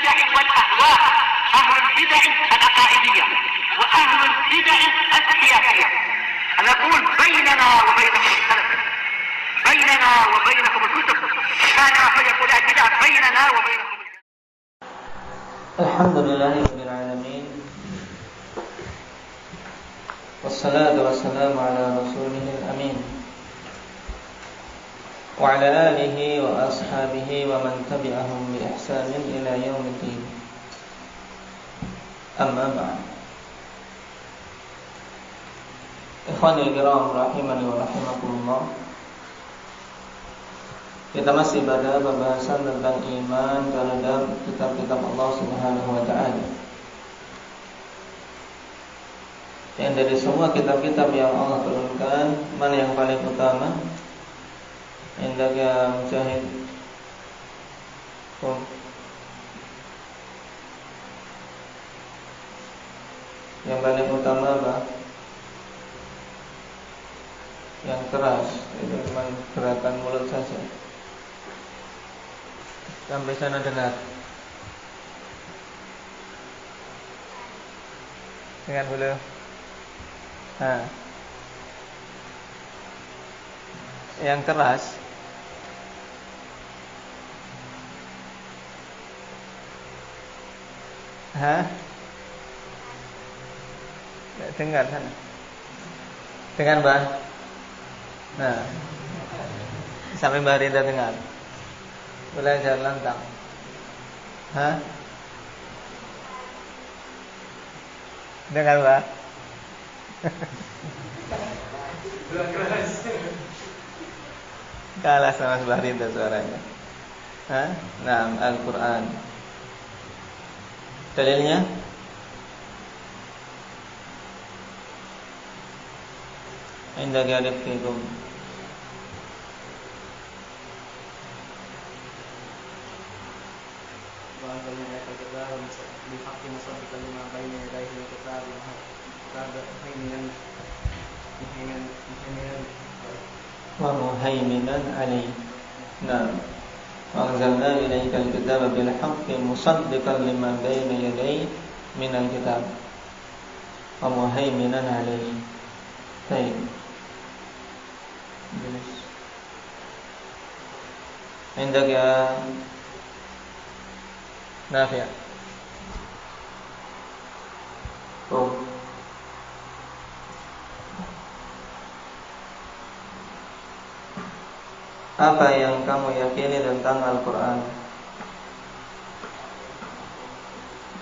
البدع والأهواء، أهل البدع العقائدية وأهل البدع السياسية. نقول بيننا وبينكم السلف، بيننا وبينكم الكتب، كان فيقول البدع بيننا وبينكم. الحمد لله رب العالمين، والصلاة والسلام على رسوله الأمين وعلى آله وأصحابه ومن تبعهم بإحسان إلى يوم الدين. أما بعد. Ikhwanil kiram rahimani wa rahimakumullah. Kita masih pada pembahasan tentang iman terhadap kitab-kitab Allah Subhanahu wa taala. Yang dari semua kitab-kitab yang Allah turunkan, mana yang paling utama? Indaka Mujahid. Yang paling utama apa? Yang keras, itu cuma gerakan mulut saja. Sampai sana dengar. Dengar dulu. Yang keras dengar sana. Dengar Mbak. Nah, sampai Mbak Rinda dengar. Belajar lantang. Dengar Mbak. Kalah sama sebelah Rinda suaranya. Nah, Al-Quran. Dalilnya Indah garib fikum. Wa muhaiminan alaih. Nah, wa anzalna ilaikal kitaba bil haqqi musaddiqan lima bayna yadayhi minal kitab wa muhaiminan alaih. Baik. Indak ya Nafi'. Apa yang kamu yakini tentang Al-Quran?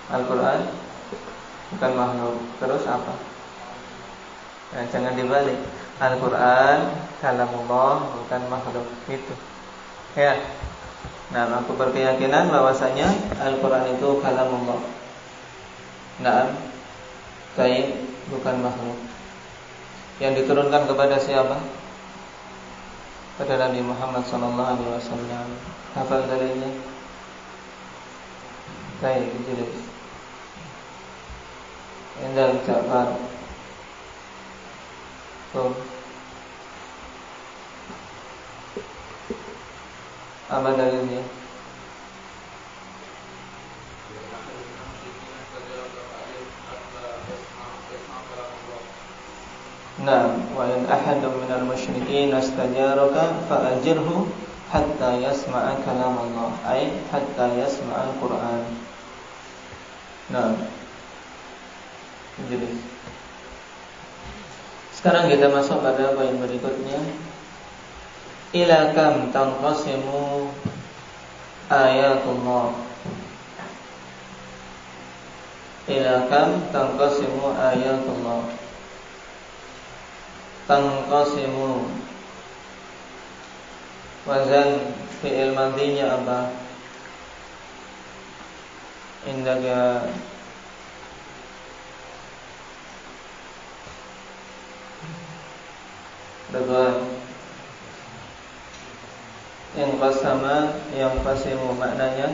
Al-Quran bukan makhluk. Terus apa? Nah, jangan dibalik. Al-Quran kalamullah, bukan makhluk. Itu ya. Nah, aku berkeyakinan bahwasanya Al-Quran itu kalamullah. Nah, baik, bukan makhluk. Yang diturunkan kepada siapa? Pada Nabi Muhammad SAW. Hafal dalilnya? Baik, jelas. Indah Ja'far. Apa dalilnya? Nah, wa in ahadun minal musyrikin astajaraka fa'ajirhu hatta yasma'a kalam Allah, ay hatta yasma'a Al-Quran. Nah, jadi sekarang kita masuk pada poin berikutnya. Ila kam tanqasimu ayatullah. Ila kam tanqasimu ayatullah. Tanqasimu, wazan fi'il madhinya apa? Indaka Ridwan. Yang qasama, yang qasimu maknanya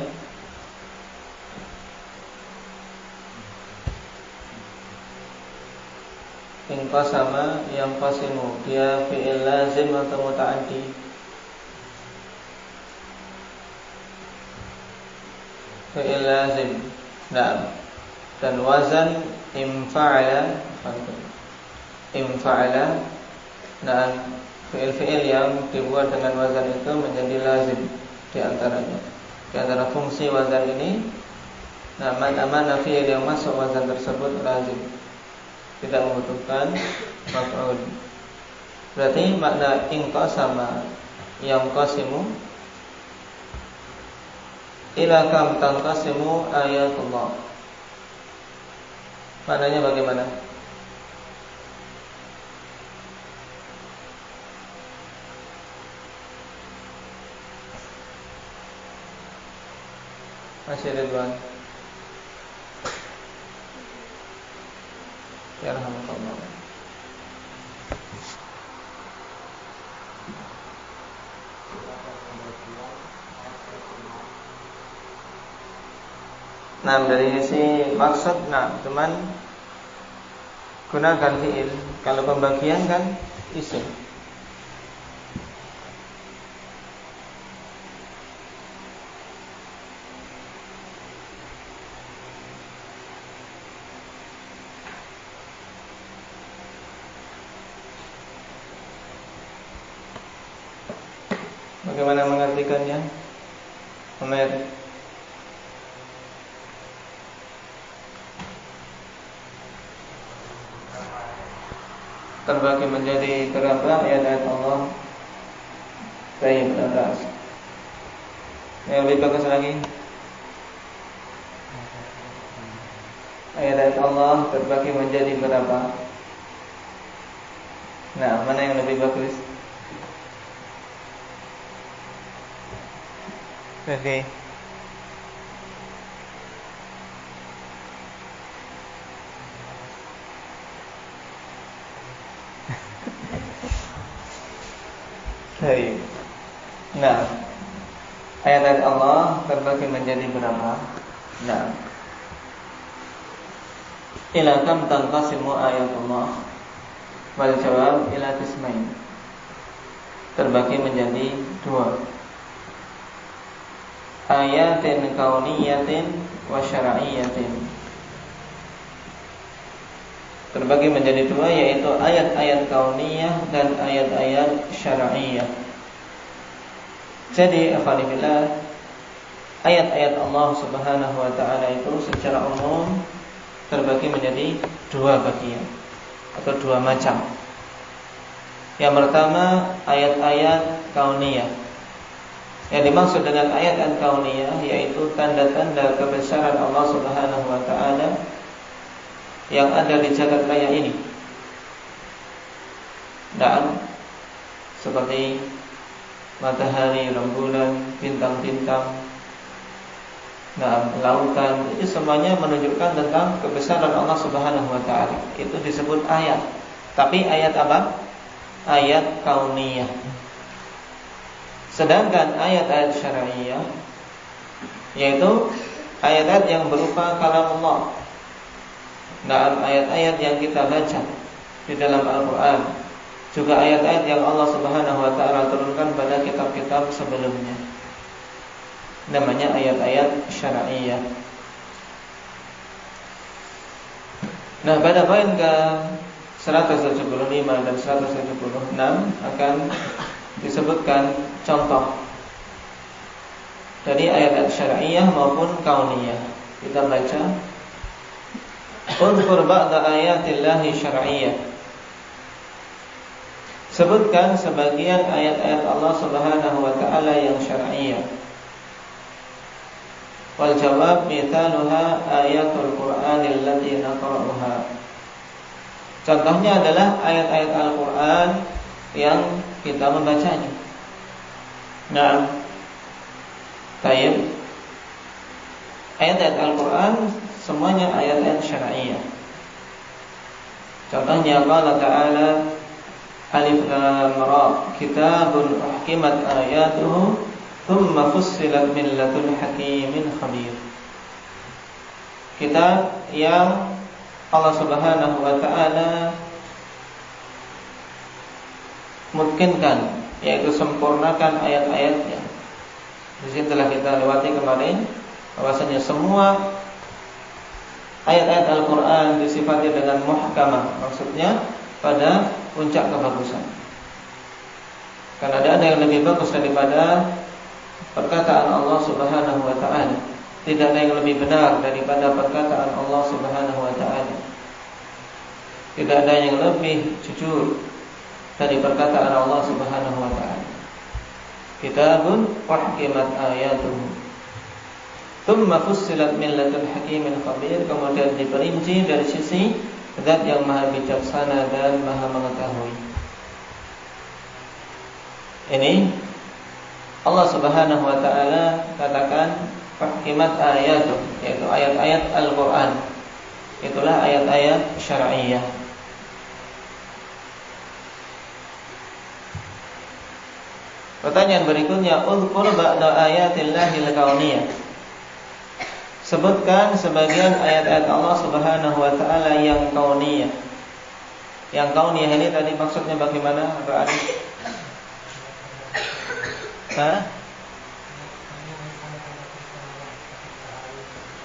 inqasama yang qasimu, dia fi'il lazim atau muta'addi? fi'il lazim. Nah, dan wazan imfa'ala. Nah, fi'il-fi'il yang dibuat dengan wazan itu menjadi lazim di antaranya. Di antara fungsi wazan ini, nah, mana fi'il yang masuk wazan tersebut lazim, tidak membutuhkan maf'ul. Berarti makna inqasama yang qasimu ila kam tanqasimu ayatullah. Maknanya bagaimana? Masih Ridwan. Ya rahmatullah. Nah, dari sisi maksud, nah, cuman gunakan fi'il. Kalau pembagian kan isim. Bagaimana mengartikannya? Umair. Terbagi menjadi berapa ayat-ayat Allah? Baik, atas. Yang lebih bagus lagi, ayat-ayat Allah terbagi menjadi berapa? Nah, mana yang lebih bagus? Oke. Baik. Nah, ayat-ayat Allah terbagi menjadi berapa? Nah, ila kam tanqasimu ayatullah? Wal jawab ila qismain. Terbagi menjadi dua. Ayatin kauniyatin wa syar'iyyatin. Terbagi menjadi dua, yaitu ayat-ayat kauniyah dan ayat-ayat syar'iyah. Jadi, akhwanillah, ayat-ayat Allah Subhanahu wa ta'ala itu secara umum terbagi menjadi dua bagian atau dua macam. Yang pertama, ayat-ayat kauniyah. Yang dimaksud dengan ayat-ayat kauniyah yaitu tanda-tanda kebesaran Allah Subhanahu wa ta'ala yang ada di jagat raya ini. Dan seperti matahari, rembulan, bintang-bintang, nah, lautan, itu semuanya menunjukkan tentang kebesaran Allah Subhanahu wa ta'ala. Itu disebut ayat. Tapi ayat apa? Ayat kauniyah. Sedangkan ayat-ayat syar'iyah yaitu ayat-ayat yang berupa kalam Allah. Nah, ayat-ayat yang kita baca di dalam Al-Quran, juga ayat-ayat yang Allah Subhanahu wa ta'ala turunkan pada kitab-kitab sebelumnya, namanya ayat-ayat syar'iyah. Nah, pada poin ke 175 dan 176 akan disebutkan contoh dari ayat-ayat syar'iyah maupun kauniyah. Kita baca, "Udhkur ba'da ayatillahi syar'iyyah." Sebutkan sebagian ayat-ayat Allah Subhanahu wa ta'ala yang syar'iyah. Wal jawab mithaluha ayatul Qur'anil lati naqra'uha. Contohnya adalah ayat-ayat Al-Qur'an yang kita membacanya. Nah, baik. Ayat-ayat Al-Qur'an semuanya ayat-ayat syar'iyah. Contohnya Allah Ta'ala, Alif Lam Ra, kitabun uhkimat ayatuhu thumma fussilat min ladun hakimin khabir. Kitab yang Allah Subhanahu wa ta'ala mungkinkan, yaitu sempurnakan ayat-ayatnya. Di sini telah kita lewati kemarin bahwasanya semua ayat-ayat Al-Quran disifati dengan muhkamah, maksudnya pada puncak kebagusan. Karena ada yang lebih bagus daripada perkataan Allah Subhanahu wa ta'ala. Tidak ada yang lebih benar daripada perkataan Allah Subhanahu wa ta'ala. Tidak ada yang lebih jujur dari perkataan Allah Subhanahu wa ta'ala. Kitabun uhkimat ayatuhu thumma fussilat min ladun hakimin khabir. Kemudian diperinci dari sisi Zat yang maha bijaksana dan maha mengetahui. Ini Allah Subhanahu wa ta'ala katakan uhkimat ayatuh, yaitu ayat-ayat Al-Quran. Itulah ayat-ayat syar'iyah. Pertanyaan berikutnya, uzkur ba'da ayatillahil kauniyah. Sebutkan sebagian ayat-ayat Allah Subhanahu wa ta'ala yang kauniyah. Yang kauniyah ini tadi maksudnya bagaimana, Pak Ali?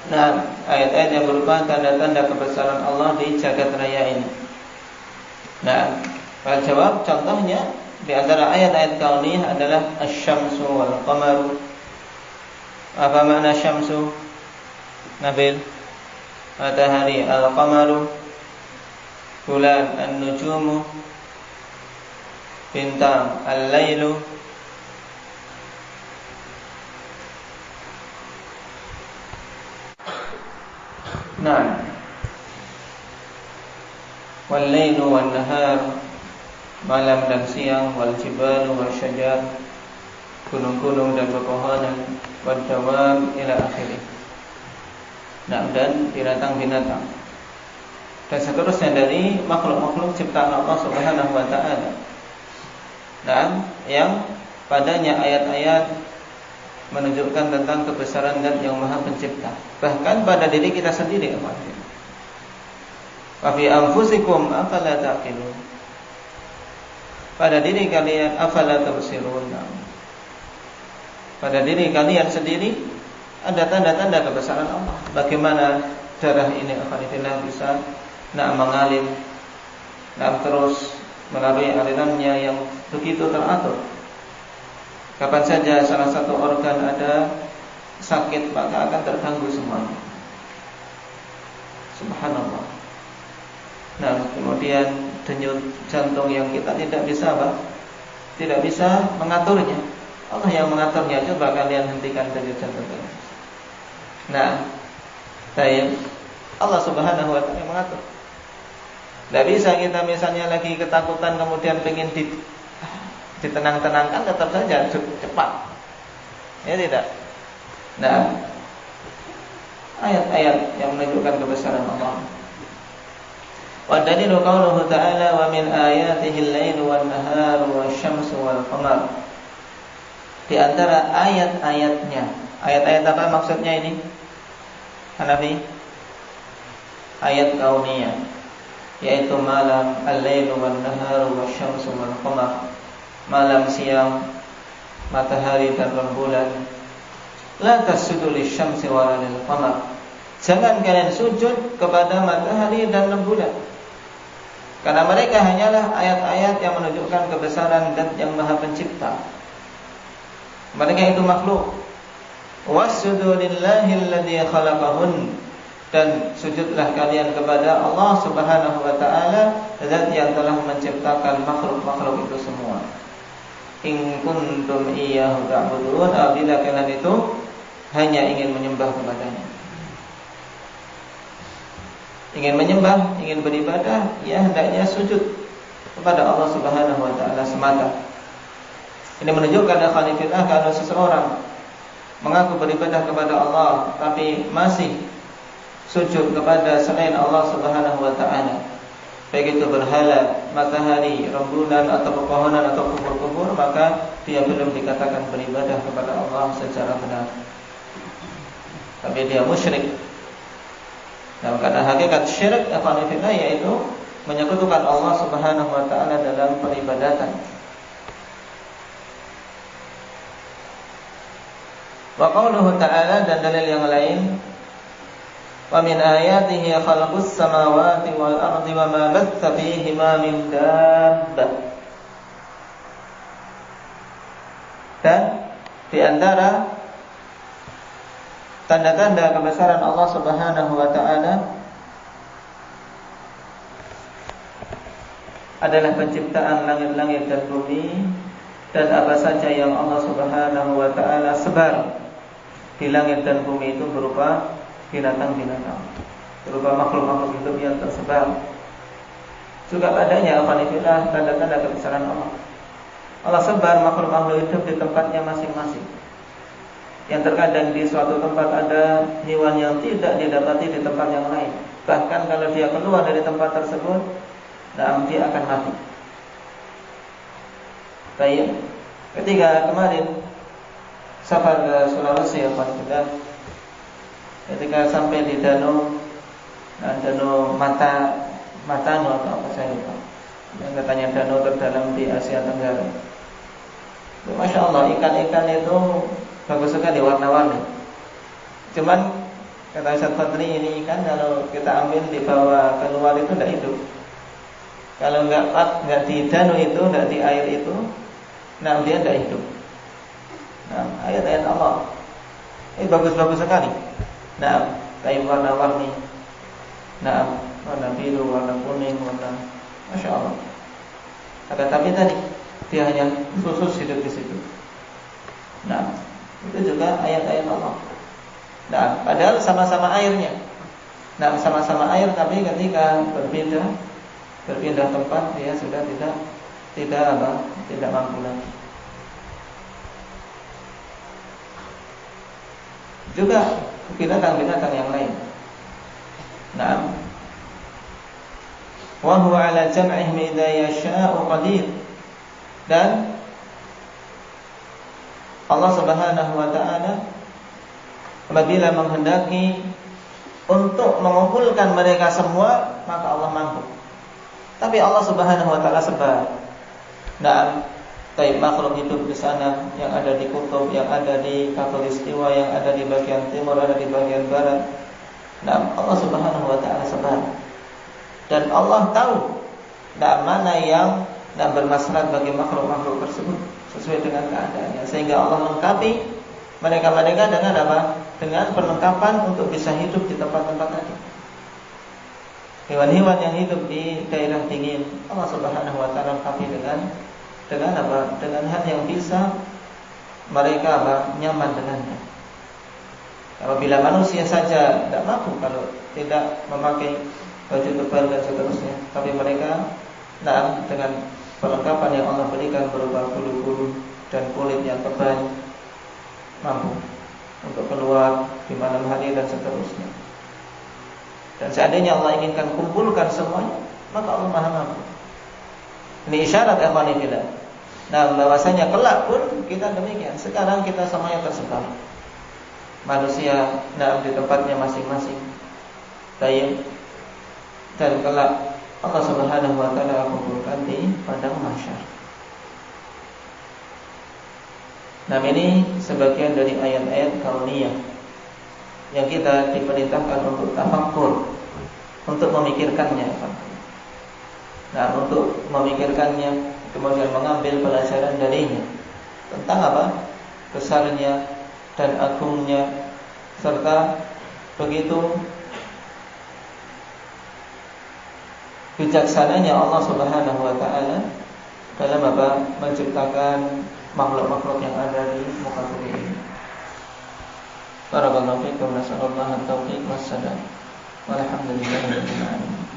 Nah, ayat-ayat yang berupa tanda-tanda kebesaran Allah di jagat raya ini. Nah, Pak jawab contohnya di antara ayat-ayat kauniyah adalah asy-syamsu wal qamaru. Apa makna syamsu? Nabil, matahari, al-qamaru, bulan, an-nujumu, bintang, al-lailu. Nah, wal-lailu wan-nahar, malam dan siang, wal-jibalu wasyajar, gunung-gunung dan pepohonan, wad-dawab ila akhirih. Nah, dan binatang-binatang dan seterusnya dari makhluk-makhluk ciptaan Allah Subhanahu wa ta'ala. Dan yang padanya ayat-ayat menunjukkan tentang kebesaran Zat yang Maha Pencipta, bahkan pada diri kita sendiri. Wa fi anfusikum afala taqilun. Pada diri kalian afala tubsirun. Pada diri kalian sendiri ada tanda-tanda kebesaran Allah. Bagaimana darah ini alhamdulillah bisa mengalir terus melalui alirannya yang begitu teratur. Kapan saja salah satu organ ada sakit, maka akan terganggu semuanya. Subhanallah. Nah, kemudian denyut jantung yang kita tidak bisa mengaturnya. Allah yang mengaturnya. Coba kalian hentikan denyut jantung kalian. Nah, Allah Subhanahu wa ta'ala mengatur. Tidak bisa kita misalnya lagi ketakutan kemudian pengen ditenang-tenangkan, tetap saja cepat. Ya tidak. Nah, ayat-ayat yang menunjukkan kebesaran Allah. Wa dalilu qauluhu ta'ala wa min ayatihi al-lailu wan-naharu wasyamsu wal-qamar. Di antara ayat-ayatnya, ayat-ayat apa maksudnya ini? Hanafi, ayat kauniyah, yaitu malam, al-lailu wan-naharu wasyamsu wal-qamar, malam siang, matahari dan rembulan. La tasjudu lisyamsi wala lil-qamar. Jangan kalian sujud kepada matahari dan rembulan, karena mereka hanyalah ayat-ayat yang menunjukkan kebesaran Zat yang Maha Pencipta. Mereka itu makhluk. Wasjudu lillahi alladzi khalaqahun. Dan sujudlah kalian kepada Allah Subhanahu wa ta'ala, Zat yang telah menciptakan makhluk-makhluk itu semua. In kuntum iyyahu ta'budun. Apabila kalian itu hanya ingin menyembah kepadanya, ingin menyembah, ingin beribadah, ya hendaknya sujud kepada Allah Subhanahu wa ta'ala semata. Ini menunjukkan akhlakillah kalau seseorang mengaku beribadah kepada Allah tapi masih sujud kepada selain Allah Subhanahu wa ta'ala, baik itu berhala, matahari, rembulan atau pepohonan atau kubur-kubur, maka dia belum dikatakan beribadah kepada Allah secara benar, tapi dia musyrik. Nah, karena hakikat syirik yaitu menyekutukan Allah Subhanahu wa ta'ala dalam peribadatan. Wa qauluhu ta'ala, dan dalil yang lain Wa min ayatihi khalaqus samawati wal ardi wa ma batha fihima min dabbah. Dan di antara tanda-tanda kebesaran Allah Subhanahu wa taala adalah penciptaan langit-langit dan bumi dan apa saja yang Allah Subhanahu wa taala sebar di langit dan bumi itu berupa binatang-binatang, berupa makhluk-makhluk hidup yang tersebar. Juga padanya alhamdulillah tanda-tanda kebesaran Allah. Allah sebar makhluk-makhluk hidup di tempatnya masing-masing. Yang terkadang di suatu tempat ada hewan yang tidak didapati di tempat yang lain. Bahkan kalau dia keluar dari tempat tersebut, dia akan mati. Baik. Ketika kemarin safar ke Sulawesi, alhamdulillah, ketika sampai di danau Matano atau apa saya lupa, yang katanya danau terdalam di Asia Tenggara. Masya Allah, ikan-ikan itu bagus sekali warna-warni. Cuman kata Ustaz Fadli, ini ikan kalau kita ambil dibawa keluar itu tidak hidup. Kalau nggak di danau itu, nggak di air itu, dia tidak hidup. Ayat-ayat Allah ini bagus-bagus sekali. Kayak warna-warni. Warna biru, warna kuning, warna, masya Allah. Tapi tadi dia hanya khusus hidup di situ. Itu juga ayat-ayat Allah. Padahal sama-sama airnya. Sama-sama air, tapi ketika berpindah tempat, dia sudah tidak mampu lagi. Juga binatang-binatang yang lain. Wa huwa 'ala jam'ihim idza yasha'u qadir. Dan Allah Subhanahu wa taala apabila menghendaki untuk mengumpulkan mereka semua, maka Allah mampu. Tapi Allah Subhanahu wa taala sebar. Makhluk hidup di sana, yang ada di kutub, yang ada di khatulistiwa, yang ada di bagian timur, ada di bagian barat. Allah Subhanahu wa taala sebar. Dan Allah tahu mana yang bermaslahat bagi makhluk-makhluk tersebut sesuai dengan keadaannya, sehingga Allah lengkapi mereka-mereka dengan apa? Dengan perlengkapan untuk bisa hidup di tempat-tempat tadi. Hewan-hewan yang hidup di daerah dingin, Allah Subhanahu wa taala lengkapi dengan apa? Dengan hal yang bisa mereka nyaman dengannya. Apabila manusia saja tidak mampu kalau tidak memakai baju tebal dan seterusnya, tapi mereka dengan perlengkapan yang Allah berikan berupa bulu-bulu dan kulit yang tebal, mampu untuk keluar di malam hari dan seterusnya. Dan seandainya Allah inginkan kumpulkan semuanya, maka Allah Maha mampu. Ini isyarat ikhwanillah. Bahwasanya kelak pun kita demikian. Sekarang kita semuanya tersebar, manusia di tempatnya masing-masing. Baik. Dan kelak Allah Subhanahu wa taala kumpulkan di padang mahsyar. Ini sebagian dari ayat-ayat kauniyah yang kita diperintahkan untuk tafakkur, untuk memikirkannya. Untuk memikirkannya, kemudian mengambil pelajaran darinya tentang apa? Besarnya dan agungnya, serta begitu bijaksananya Allah Subhanahu wa taala dalam apa? Menciptakan makhluk-makhluk yang ada di muka bumi ini. Barakallahu fiikum, nasallallahu at-taufiq was-sadad. Walhamdulillahirabbil alamin.